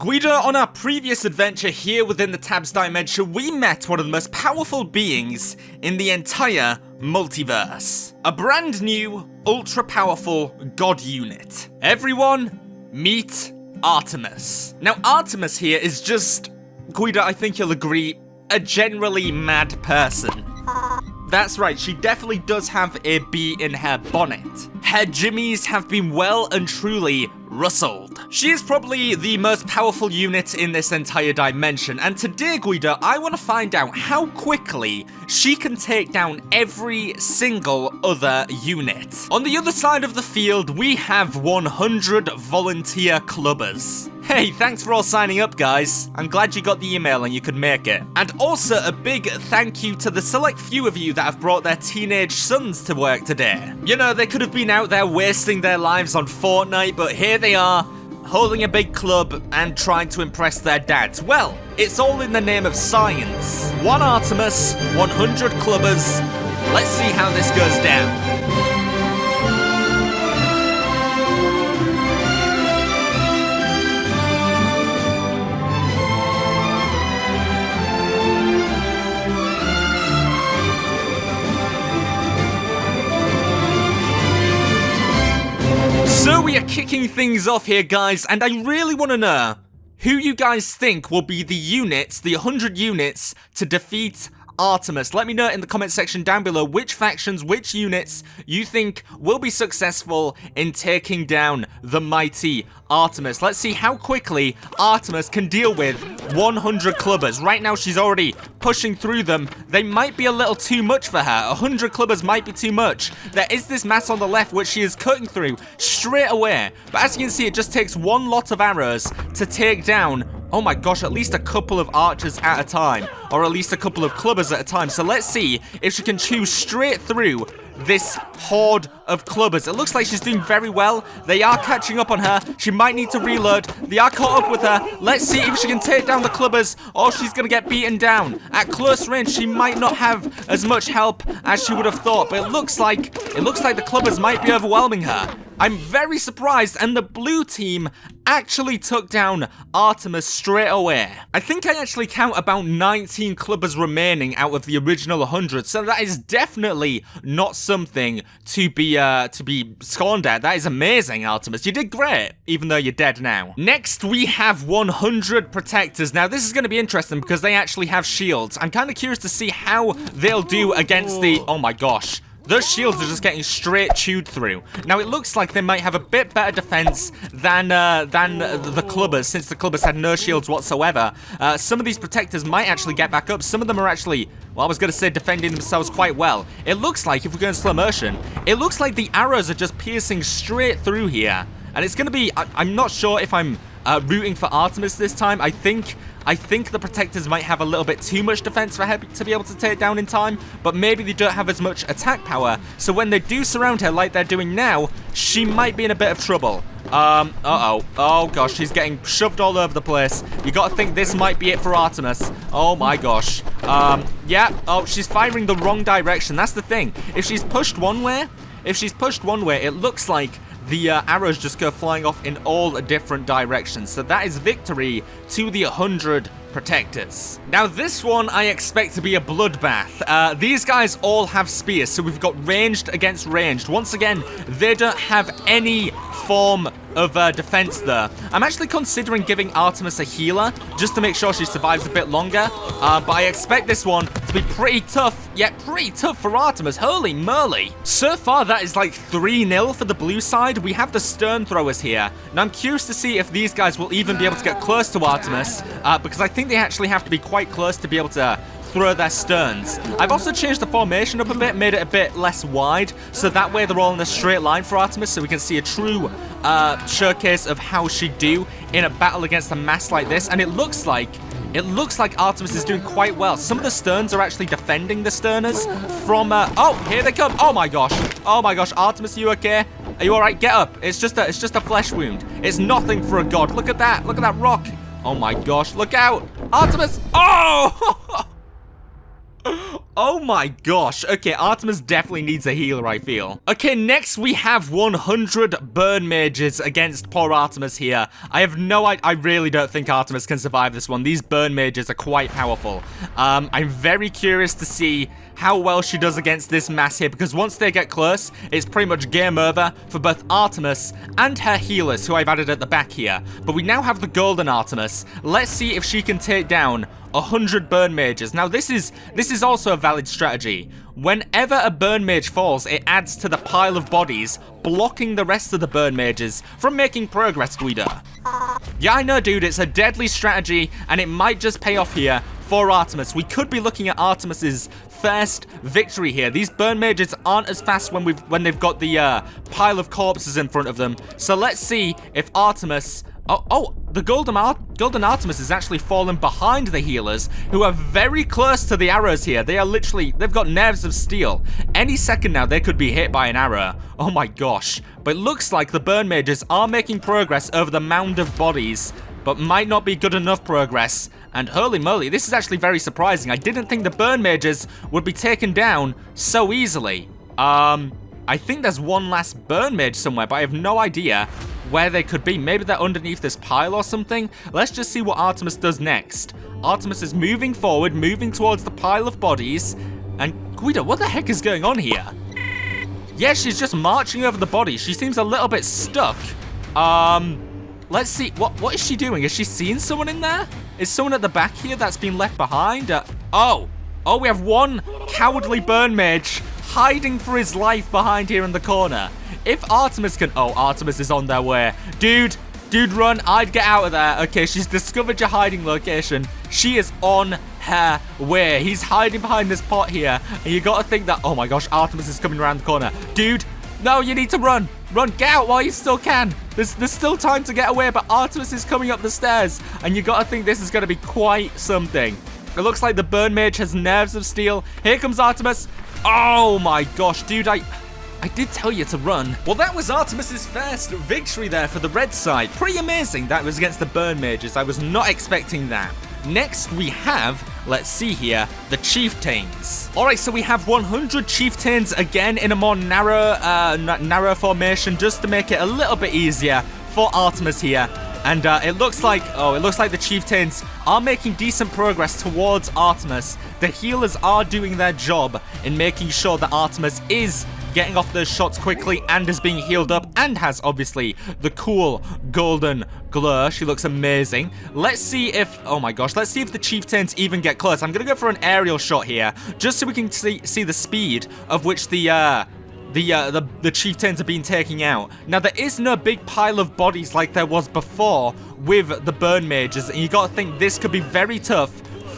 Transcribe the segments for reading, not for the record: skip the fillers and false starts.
G.U.I.D.O, on our previous adventure here within the Tabs dimension, we met one of the most powerful beings in the entire multiverse. A brand new, ultra-powerful god unit. Everyone, meet Artemis. Now, Artemis here is just, G.U.I.D.O, I think you'll agree, a generally mad person. That's right, she definitely does have a bee in her bonnet. Her jimmies have been well and truly rustled. She is probably the most powerful unit in this entire dimension, and today, G.U.I.D.O, I want to find out how quickly she can take down every single other unit. On the other side of the field, we have 100 volunteer clubbers. Hey, thanks for all signing up, guys. I'm glad you got the email and you could make it. And also a big thank you to the select few of you that have brought their teenage sons to work today. You know, they could have been out there wasting their lives on Fortnite, but here they are, holding a big club and trying to impress their dads. Well, it's all in the name of science. 1 Artemis, 100 clubbers. Let's see how this goes down. So we are kicking things off here, guys, and I really want to know who you guys think will be the units, the 100 units, to defeat Artemis. Let me know in the comment section down below which factions, which units you think will be successful in taking down the mighty Artemis. Let's see how quickly Artemis can deal with 100 clubbers. Right now, she's already pushing through them. They might be a little too much for her. 100 clubbers might be too much. There is this mass on the left, which she is cutting through straight away. But as you can see, it just takes one lot of arrows to take down, oh my gosh, at least a couple of archers at a time. Or at least a couple of clubbers at a time. So let's see if she can chew straight through this horde of clubbers. It looks like she's doing very well. They are catching up on her. She might need to reload. They are caught up with her. Let's see if she can take down the clubbers or she's going to get beaten down. At close range, she might not have as much help as she would have thought, but it looks like the clubbers might be overwhelming her. I'm very surprised, and the blue team actually took down Artemis straight away. I think I actually count about 19 clubbers remaining out of the original 100, so that is definitely not something to be scorned at. That is amazing, Artemis. You did great, even though you're dead now. Next, we have 100 protectors. Now, this is going to be interesting because they actually have shields. I'm kind of curious to see how they'll do against the... Oh my gosh. Those shields are just getting straight chewed through. Now, it looks like they might have a bit better defense than the clubbers, since the clubbers had no shields whatsoever. Some of these protectors might actually get back up. Some of them are actually, well, I was going to say defending themselves quite well. It looks like, if we go in slow motion, it looks like the arrows are just piercing straight through here. And it's going to be, I'm not sure if I'm rooting for Artemis this time. I think the protectors might have a little bit too much defense for her to be able to take down in time, but maybe they don't have as much attack power, so when they do surround her like they're doing now, she might be in a bit of trouble. Oh gosh, she's getting shoved all over the place. You gotta think this might be it for Artemis. Oh my gosh. Yeah, oh, she's firing the wrong direction. That's the thing. If she's pushed one way, it looks like the arrows just go flying off in all different directions. So that is victory to the 100 protectors. Now, this one I expect to be a bloodbath. These guys all have spears, so we've got ranged against ranged. Once again, they don't have any form of defense there. I'm actually considering giving Artemis a healer just to make sure she survives a bit longer, but I expect this one to be pretty tough. Yeah, pretty tough for Artemis. Holy moly. So far, that is like 3-0 for the blue side. We have the stern throwers here. Now, I'm curious to see if these guys will even be able to get close to Artemis, because I think they actually have to be quite close to be able to throw their sterns. I've also changed the formation up a bit, made it a bit less wide, so that way they're all in a straight line for Artemis, so we can see a true showcase of how she'd do in a battle against a mass like this. And it looks like Artemis is doing quite well. Some of the sterns are actually defending the sterners from... oh, here they come. Oh my gosh. Oh my gosh. Artemis, are you okay? Are you alright? Get up. It's just a flesh wound. It's nothing for a god. Look at that. Look at that rock. Oh my gosh. Look out. Artemis. Oh! Oh my gosh. Okay, Artemis definitely needs a healer, I feel. Okay, next we have 100 burn mages against poor Artemis here. I have no idea. I really don't think Artemis can survive this one. These burn mages are quite powerful. I'm very curious to see how well she does against this mass here, because once they get close, it's pretty much game over for both Artemis and her healers, who I've added at the back here. But we now have the golden Artemis. Let's see if she can take down 100 burn mages. Now this is also a valid strategy. Whenever a burn mage falls, it adds to the pile of bodies, blocking the rest of the burn mages from making progress, G.U.I.D.O. Yeah, I know, dude, it's a deadly strategy, and it might just pay off here for Artemis. We could be looking at Artemis's first victory here. These burn mages aren't as fast when they've got the pile of corpses in front of them. So let's see if Artemis... Oh, the golden Artemis is actually falling behind the healers, who are very close to the arrows here. They are literally, they've got nerves of steel. Any second now, they could be hit by an arrow. Oh my gosh. But it looks like the burn mages are making progress over the mound of bodies, but might not be good enough progress. And holy moly, this is actually very surprising. I didn't think the burn mages would be taken down so easily. I think there's one last burn mage somewhere, but I have no idea where they could be. Maybe they're underneath this pile or something. Let's just see what Artemis does next. Artemis is moving forward, moving towards the pile of bodies. And G.U.I.D.O, what the heck is going on here? Yeah, she's just marching over the bodies. She seems a little bit stuck. Let's see. What is she doing? Is she seeing someone in there? Is someone at the back here that's been left behind? Oh, we have one cowardly burn mage hiding for his life behind here in the corner. If Artemis can... Oh, Artemis is on their way. Dude, run. I'd get out of there. Okay, she's discovered your hiding location. She is on her way. He's hiding behind this pot here. And you got to think that... Oh my gosh, Artemis is coming around the corner. Dude, no, you need to run. Run, get out while you still can. There's still time to get away, but Artemis is coming up the stairs. And you got to think this is going to be quite something. It looks like the burn mage has nerves of steel. Here comes Artemis. Oh my gosh, dude, I did tell you to run. Well, that was Artemis's first victory there for the red side. Pretty amazing. That was against the burn mages. I was not expecting that. Next, we have, let's see here, the Chieftains. All right, so we have 100 Chieftains again in a more narrow formation, just to make it a little bit easier for Artemis here. And it looks like the Chieftains are making decent progress towards Artemis. The healers are doing their job in making sure that Artemis is getting off those shots quickly and is being healed up and has, obviously, the cool golden glow. She looks amazing. Let's see if... Oh my gosh. Let's see if the Chieftains even get close. I'm going to go for an aerial shot here, just so we can see the speed of which the Chieftains are being taken out. Now, there is no big pile of bodies like there was before with the burn mages, and you got to think this could be very tough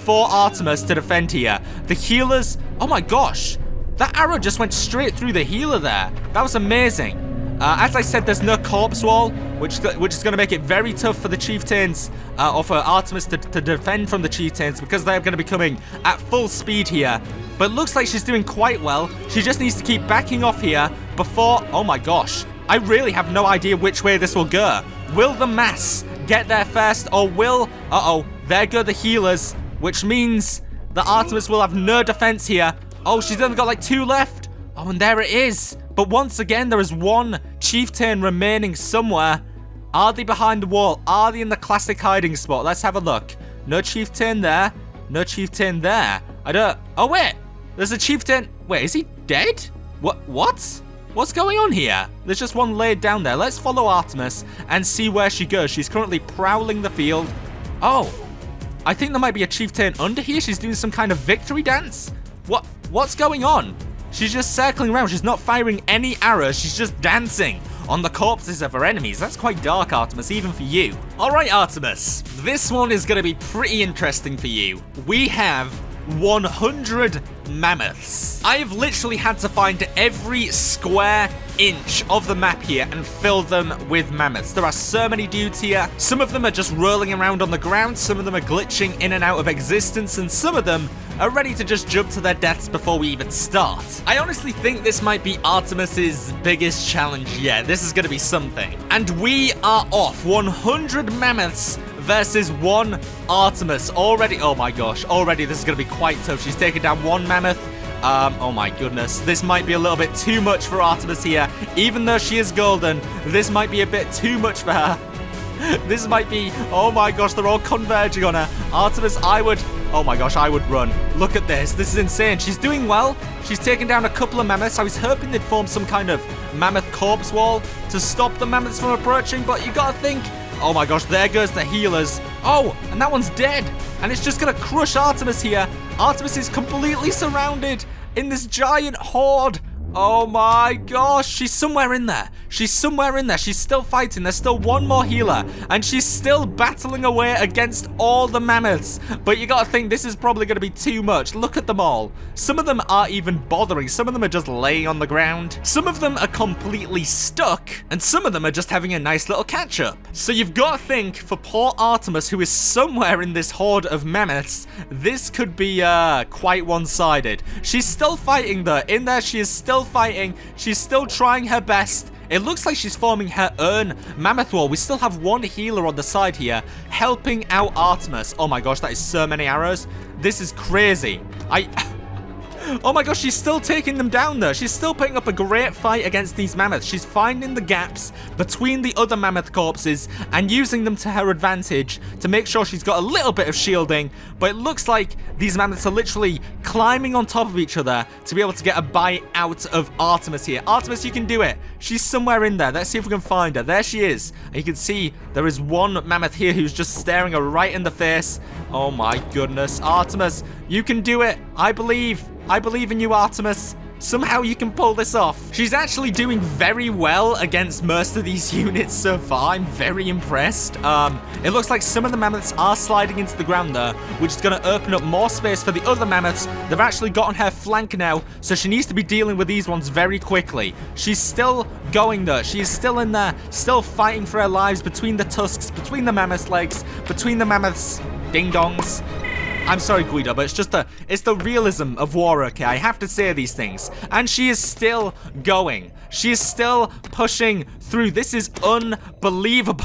for Artemis to defend here. The healers... Oh my gosh. That arrow just went straight through the healer there. That was amazing. As I said, there's no corpse wall, which is going to make it very tough for the Chieftains, or for Artemis to defend from the Chieftains, because they're going to be coming at full speed here. But it looks like she's doing quite well. She just needs to keep backing off here before... Oh my gosh. I really have no idea which way this will go. Will the mass get there first, or will... Uh-oh. There go the healers, which means that Artemis will have no defense here. Oh, she's only got like 2 left. Oh, and there it is. But once again, there is one Chieftain remaining somewhere. Are they behind the wall? Are they in the classic hiding spot? Let's have a look. No Chieftain there. No Chieftain there. I don't... Oh, wait. There's a Chieftain... Wait, is he dead? What? What's going on here? There's just one laid down there. Let's follow Artemis and see where she goes. She's currently prowling the field. Oh. I think there might be a Chieftain under here. She's doing some kind of victory dance. What's going on? She's just circling around. She's not firing any arrows. She's just dancing on the corpses of her enemies. That's quite dark, Artemis, even for you. All right, Artemis. This one is going to be pretty interesting for you. We have 100 mammoths. I have literally had to find every square inch of the map here and fill them with mammoths. There are so many dudes here. Some of them are just rolling around on the ground. Some of them are glitching in and out of existence. And some of them are ready to just jump to their deaths before we even start. I honestly think this might be Artemis's biggest challenge yet. This is going to be something. And we are off. 100 mammoths versus one Artemis. Already, oh my gosh, already this is going to be quite tough. She's taken down one Mammoth. Oh my goodness. This might be a little bit too much for Artemis here. Even though she is golden, this might be a bit too much for her. This might be, oh my gosh, they're all converging on her. Artemis, oh my gosh, I would run. Look at this. This is insane. She's doing well. She's taken down a couple of mammoths. I was hoping they'd form some kind of mammoth corpse wall to stop the mammoths from approaching, but you gotta think, oh my gosh, there goes the healers. Oh, and that one's dead. And it's just gonna crush Artemis here. Artemis is completely surrounded in this giant horde. Oh my gosh, she's somewhere in there. She's somewhere in there. She's still fighting. There's still one more healer. And she's still battling away against all the mammoths. But you gotta think this is probably gonna be too much. Look at them all. Some of them aren't even bothering. Some of them are just laying on the ground. Some of them are completely stuck. And some of them are just having a nice little catch up. So you've gotta think for poor Artemis, who is somewhere in this horde of mammoths, this could be quite one-sided. She's still fighting though. In there she is still fighting. She's still trying her best. It looks like she's forming her own mammoth wall. We still have one healer on the side here helping out Artemis. Oh my gosh, that is so many arrows. This is crazy. Oh my gosh, she's still taking them down though. She's still putting up a great fight against these mammoths. She's finding the gaps between the other mammoth corpses and using them to her advantage to make sure she's got a little bit of shielding. But it looks like these mammoths are literally climbing on top of each other to be able to get a bite out of Artemis here. Artemis, you can do it. She's somewhere in there. Let's see if we can find her. There she is. And you can see there is one mammoth here who's just staring her right in the face. Oh my goodness. Artemis, you can do it. I believe in you, Artemis. Somehow you can pull this off. She's actually doing very well against most of these units so far. I'm very impressed. It looks like some of the mammoths are sliding into the ground though, which is going to open up more space for the other mammoths. They've actually got on her flank now, so she needs to be dealing with these ones very quickly. She's still going though. She's still in there, still fighting for her lives between the tusks, between the mammoth's legs, between the mammoth's ding-dongs. I'm sorry, G.U.I.D.O, but it's the realism of war, okay? I have to say these things. And she is still going. She is still pushing through. This is unbelievable.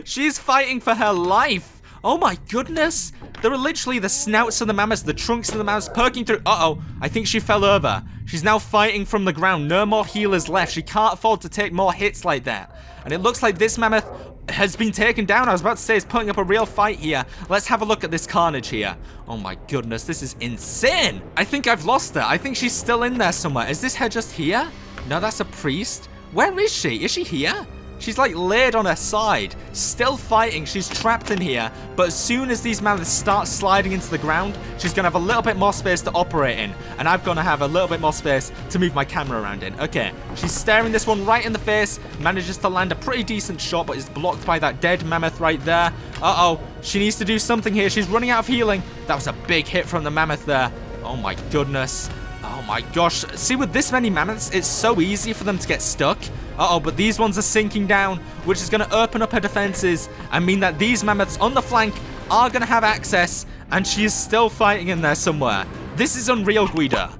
She's fighting for her life. Oh my goodness. There are literally the snouts of the mammoths, the trunks of the mammoths poking through. Uh-oh, I think she fell over. She's now fighting from the ground. No more healers left. She can't afford to take more hits like that. And it looks like this mammoth has been taken down. I was about to say it's putting up a real fight here. Let's have a look at this carnage here. Oh my goodness, this is insane. I think I've lost her. I think she's still in there somewhere. Is this her just here? No, that's a priest. Where is she? Is she here? She's like laid on her side, still fighting. She's trapped in here, but as soon as these mammoths start sliding into the ground, she's gonna have a little bit more space to operate in, and I've gonna have a little bit more space to move my camera around in. Okay, she's staring this one right in the face, manages to land a pretty decent shot, but is blocked by that dead mammoth right there. Uh-oh, she needs to do something here. She's running out of healing. That was a big hit from the mammoth there. Oh my goodness. Oh my gosh. See, with this many mammoths, it's so easy for them to get stuck. Uh-oh, but these ones are sinking down, which is going to open up her defenses and mean that these mammoths on the flank are going to have access, and she is still fighting in there somewhere. This is unreal, G.U.I.D.O.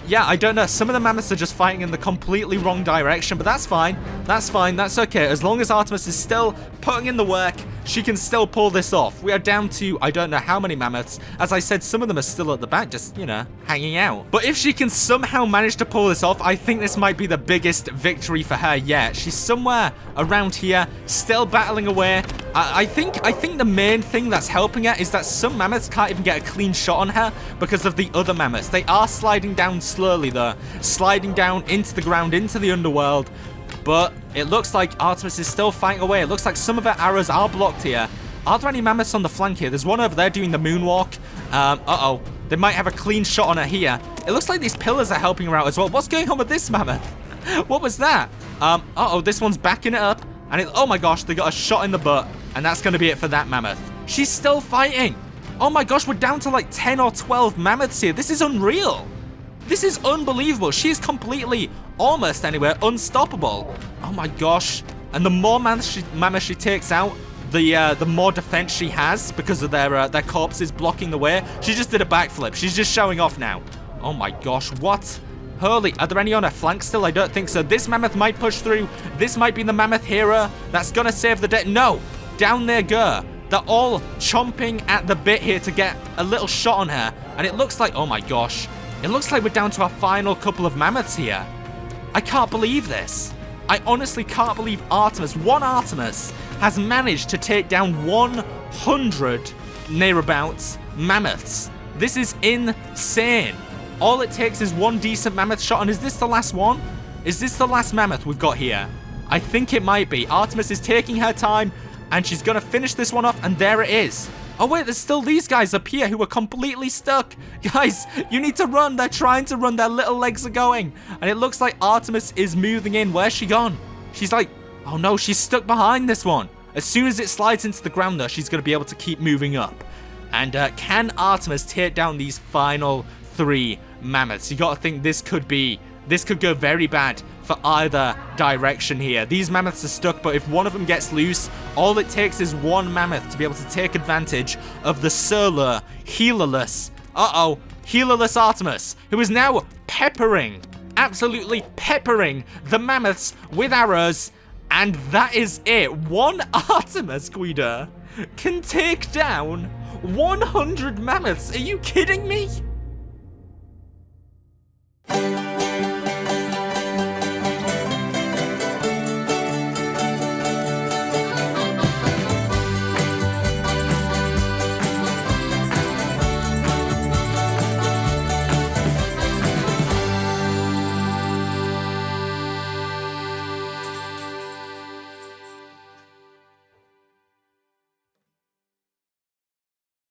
Yeah, I don't know. Some of the mammoths are just fighting in the completely wrong direction, but that's fine. That's fine. That's okay. As long as Artemis is still putting in the work, she can still pull this off. We are down to, I don't know how many mammoths. As I said, some of them are still at the back, just, you know, hanging out. But if she can somehow manage to pull this off, I think this might be the biggest victory for her yet. She's somewhere around here, still battling away. I think the main thing that's helping her is that some mammoths can't even get a clean shot on her because of the other mammoths. They are sliding down slowly, though. Sliding down into the ground, into the underworld. But it looks like Artemis is still fighting away. It looks like some of her arrows are blocked here. Are there any mammoths on the flank here? There's one over there doing the moonwalk. Uh-oh. They might have a clean shot on her here. It looks like these pillars are helping her out as well. What's going on with this mammoth? What was that? Uh-oh, this one's backing it up. And oh my gosh, they got a shot in the butt. And that's going to be it for that mammoth. She's still fighting. Oh my gosh, we're down to like 10 or 12 mammoths here. This is unreal. This is unbelievable. She is completely, almost anywhere, unstoppable. Oh my gosh. And the more mammoths she takes out, the more defense she has because of their corpses blocking the way. She just did a backflip. She's just showing off now. Oh my gosh, what? Holy, are there any on her flank still? I don't think so. This mammoth might push through. This might be the mammoth hero that's gonna save the day. No, down they go. They're all chomping at the bit here to get a little shot on her. And it looks like, oh my gosh, it looks like we're down to our final couple of mammoths here. I can't believe this. I honestly can't believe one Artemis, has managed to take down 100 nearabouts mammoths. This is insane. All it takes is one decent mammoth shot, and is this the last one? Is this the last mammoth we've got here? I think it might be. Artemis is taking her time, and she's gonna finish this one off, and there it is. Oh wait, there's still these guys up here who are completely stuck. Guys, you need to run. They're trying to run. Their little legs are going. And it looks like Artemis is moving in. Where's she gone? She's like, oh no, she's stuck behind this one. As soon as it slides into the ground though, she's going to be able to keep moving up. And can Artemis take down these final 3 mammoths? You got to think this could go very bad for either direction here. These mammoths are stuck, but if one of them gets loose, all it takes is one mammoth to be able to take advantage of the solo, healerless, healerless Artemis, who is now absolutely peppering the mammoths with arrows, and that is it. One Artemis, G.U.I.D.O, can take down 100 mammoths. Are you kidding me?